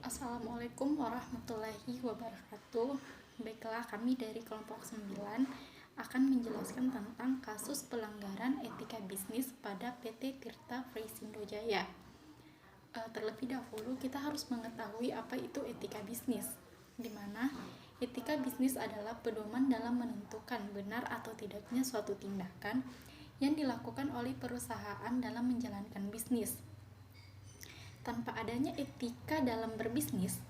Assalamualaikum warahmatullahi wabarakatuh. Baiklah, kami dari kelompok 9 akan menjelaskan tentang kasus pelanggaran etika bisnis pada PT Tirta Freesindo Jaya. Terlebih dahulu kita harus mengetahui apa itu etika bisnis, di mana etika bisnis adalah pedoman dalam menentukan benar atau tidaknya suatu tindakan yang dilakukan oleh perusahaan dalam menjalankan bisnis. Tanpa adanya etika dalam berbisnis,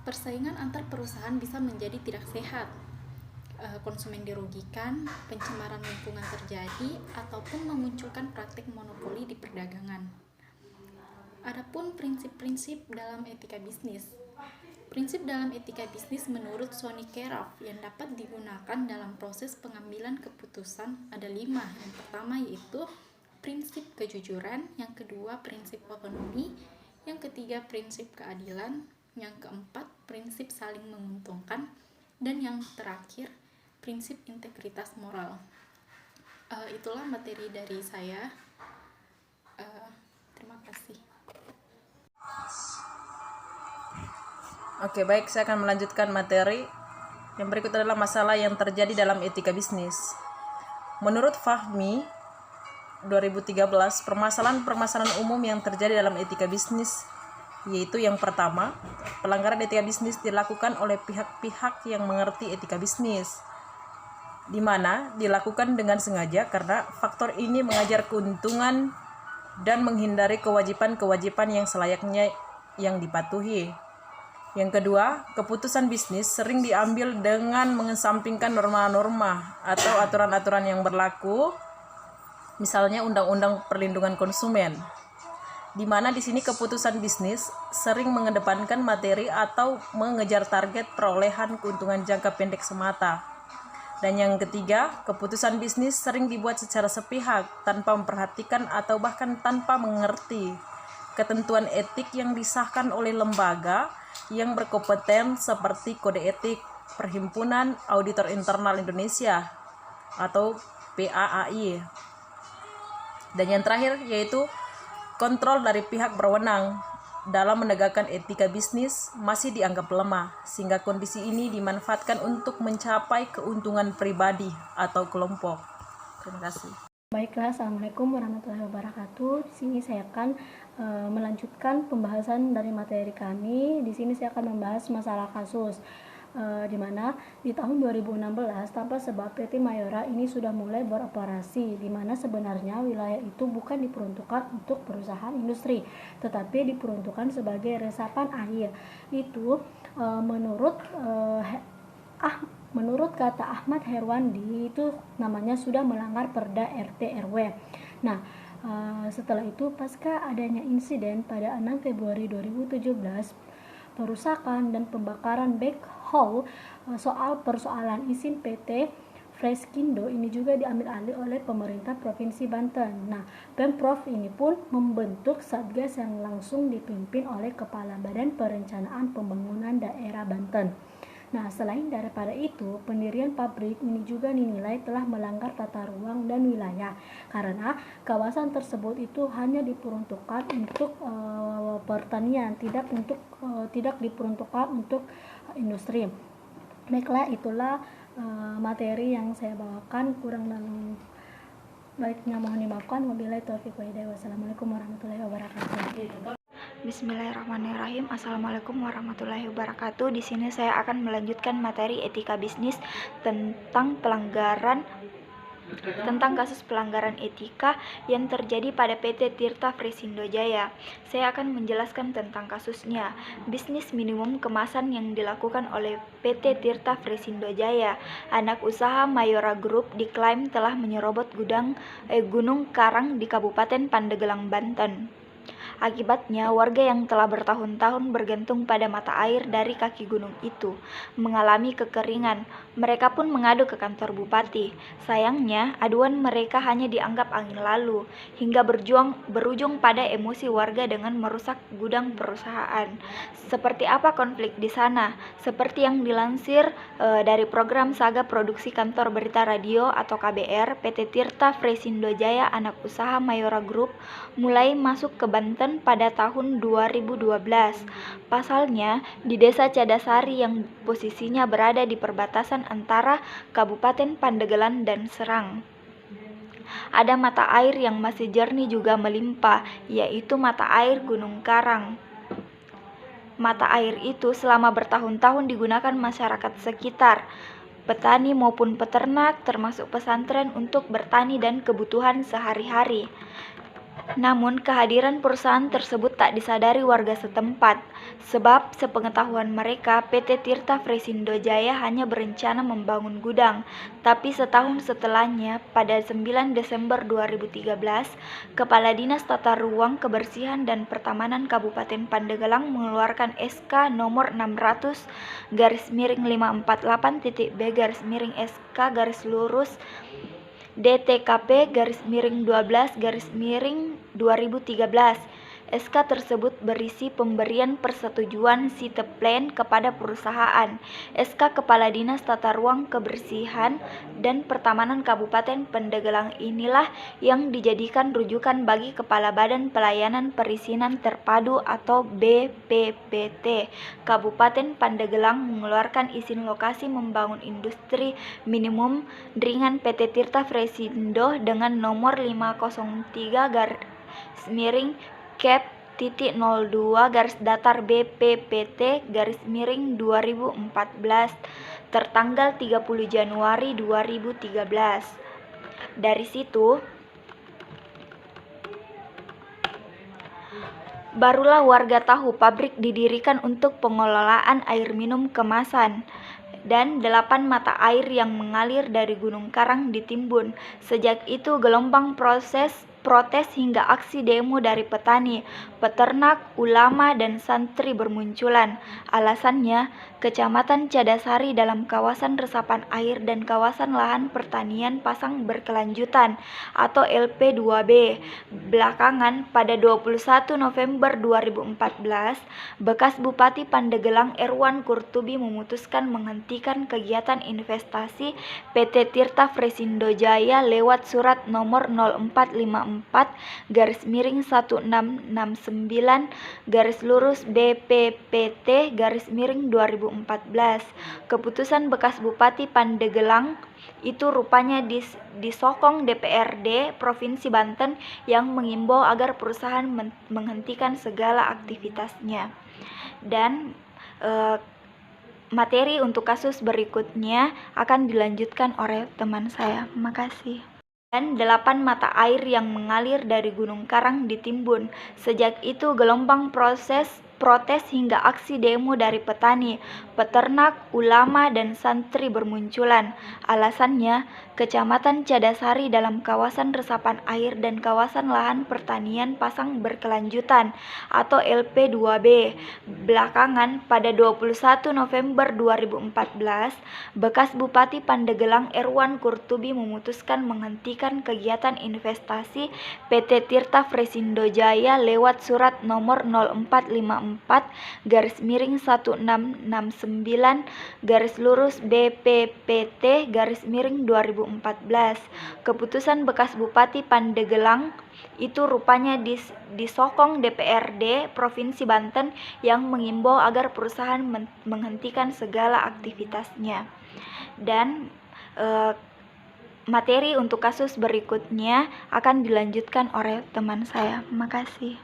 persaingan antar perusahaan bisa menjadi tidak sehat, konsumen dirugikan, pencemaran lingkungan terjadi, ataupun memunculkan praktik monopoli di perdagangan. Adapun prinsip-prinsip dalam etika bisnis. Prinsip dalam etika bisnis menurut Sonny Keraf yang dapat digunakan dalam proses pengambilan keputusan ada 5. Yang pertama yaitu prinsip kejujuran, yang kedua prinsip otonomi, yang ketiga prinsip keadilan, yang keempat prinsip saling menguntungkan, dan yang terakhir prinsip integritas moral. Itulah materi dari saya. Terima kasih. Oke, baik, saya akan melanjutkan materi. Yang berikut adalah masalah yang terjadi dalam etika bisnis. Menurut Fahmi 2013, permasalahan umum yang terjadi dalam etika bisnis yaitu yang pertama, pelanggaran etika bisnis dilakukan oleh pihak-pihak yang mengerti etika bisnis, di mana dilakukan dengan sengaja karena faktor ini mengajar keuntungan dan menghindari kewajiban-kewajiban yang selayaknya yang dipatuhi. Yang kedua, keputusan bisnis sering diambil dengan mengesampingkan norma-norma atau aturan-aturan yang berlaku, misalnya Undang-Undang Perlindungan Konsumen, di mana di sini keputusan bisnis sering mengedepankan materi atau mengejar target perolehan keuntungan jangka pendek semata. Dan yang ketiga, keputusan bisnis sering dibuat secara sepihak tanpa memperhatikan atau bahkan tanpa mengerti ketentuan etik yang disahkan oleh lembaga yang berkompeten seperti Kode Etik Perhimpunan Auditor Internal Indonesia atau PAAI. Dan yang terakhir yaitu kontrol dari pihak berwenang dalam menegakkan etika bisnis masih dianggap lemah, sehingga kondisi ini dimanfaatkan untuk mencapai keuntungan pribadi atau kelompok. Terima kasih. Baiklah, Assalamualaikum warahmatullahi wabarakatuh. Di sini saya akan melanjutkan pembahasan dari materi kami. Di sini saya akan membahas masalah kasus. Di mana di tahun 2016 tanpa sebab PT Mayora ini sudah mulai beroperasi, di mana sebenarnya wilayah itu bukan diperuntukkan untuk perusahaan industri, tetapi diperuntukkan sebagai resapan air. Itu menurut kata Ahmad Herwandi itu namanya sudah melanggar Perda RT RW. Nah, setelah itu pasca adanya insiden pada 6 Februari 2017 perusakan dan pembakaran backhoe, soal persoalan izin PT Freesindo ini juga diambil alih oleh pemerintah Provinsi Banten. Nah, Pemprov ini pun membentuk Satgas yang langsung dipimpin oleh Kepala Badan Perencanaan Pembangunan Daerah Banten. Nah, selain daripada itu, pendirian pabrik ini juga dinilai telah melanggar tata ruang dan wilayah karena kawasan tersebut itu hanya diperuntukkan untuk pertanian, tidak diperuntukkan untuk industri. Baiklah, itulah materi yang saya bawakan. Kurang dan baiknya mohon dimaafkan. Wabillahi taufiq wal hidayah. Wassalamualaikum warahmatullahi wabarakatuh. Bismillahirrahmanirrahim. Assalamualaikum warahmatullahi wabarakatuh. Di sini saya akan melanjutkan materi etika bisnis tentang kasus pelanggaran etika yang terjadi pada PT Tirta Freesindo Jaya. Saya akan menjelaskan tentang kasusnya. Bisnis minimum kemasan yang dilakukan oleh PT Tirta Freesindo Jaya, anak usaha Mayora Group, diklaim telah menyerobot Gunung Karang di Kabupaten Pandeglang, Banten. Akibatnya, warga yang telah bertahun-tahun bergantung pada mata air dari kaki gunung itu mengalami kekeringan. Mereka pun mengadu ke kantor bupati. Sayangnya, aduan mereka hanya dianggap angin lalu, hingga berujung pada emosi warga dengan merusak gudang perusahaan. Seperti apa konflik di sana? Seperti yang dilansir dari program Saga Produksi Kantor Berita Radio atau KBR, PT Tirta Freesindo Jaya, anak usaha Mayora Group, mulai masuk ke Banten Banten pada tahun 2012. Pasalnya, di Desa Cadasari yang posisinya berada di perbatasan antara Kabupaten Pandeglang dan Serang, ada mata air yang masih jernih juga melimpah, yaitu mata air Gunung Karang. Mata air itu selama bertahun-tahun digunakan masyarakat sekitar, petani maupun peternak, termasuk pesantren untuk bertani dan kebutuhan sehari-hari. Namun, kehadiran perusahaan tersebut tak disadari warga setempat, sebab sepengetahuan mereka, PT Tirta Fresindo Jaya hanya berencana membangun gudang. Tapi setahun setelahnya, pada 9 Desember 2013, Kepala Dinas Tata Ruang, Kebersihan dan Pertamanan Kabupaten Pandeglang mengeluarkan SK nomor 600-548.B-SK DTKP-12-2013. SK tersebut berisi pemberian persetujuan site plan kepada perusahaan. SK Kepala Dinas Tata Ruang, Kebersihan dan Pertamanan Kabupaten Pandeglang inilah yang dijadikan rujukan bagi Kepala Badan Pelayanan Perizinan Terpadu atau BPPT Kabupaten Pandeglang mengeluarkan izin lokasi membangun industri minimum ringan PT Tirta Fresindo dengan nomor 503-Cap-02 BPPT-2014 tertanggal 30 Januari 2013. Dari situ, barulah warga tahu pabrik didirikan untuk pengelolaan air minum kemasan dan 8 mata air yang mengalir dari Gunung Karang ditimbun. Sejak itu gelombang protes hingga aksi demo dari petani, peternak, ulama, dan santri bermunculan. Alasannya, Kecamatan Cadasari dalam kawasan resapan air dan kawasan lahan pertanian pasang berkelanjutan atau LP2B. Belakangan, pada 21 November 2014, bekas Bupati Pandeglang Erwan Kurtubi memutuskan menghentikan kegiatan investasi PT Tirta Fresindo Jaya lewat surat nomor 0454-19-BPPT-2014. Keputusan bekas Bupati Pandeglang itu rupanya disokong DPRD Provinsi Banten yang mengimbau agar perusahaan menghentikan segala aktivitasnya. Dan materi untuk kasus berikutnya akan dilanjutkan oleh teman saya. Makasih. Dan 8 mata air yang mengalir dari Gunung Karang ditimbun. Sejak itu gelombang protes hingga aksi demo dari petani, peternak, ulama, dan santri bermunculan. Alasannya, Kecamatan Cadasari dalam kawasan resapan air dan kawasan lahan pertanian pasang berkelanjutan atau LP2B. Belakangan, pada 21 November 2014, bekas Bupati Pandeglang Erwan Kurtubi memutuskan menghentikan kegiatan investasi PT Tirta Fresindo Jaya lewat surat nomor 0454-19-BPPT-2014. Keputusan bekas Bupati Pandeglang itu rupanya disokong DPRD Provinsi Banten yang mengimbau agar perusahaan menghentikan segala aktivitasnya. Dan materi untuk kasus berikutnya akan dilanjutkan oleh teman saya. Makasih.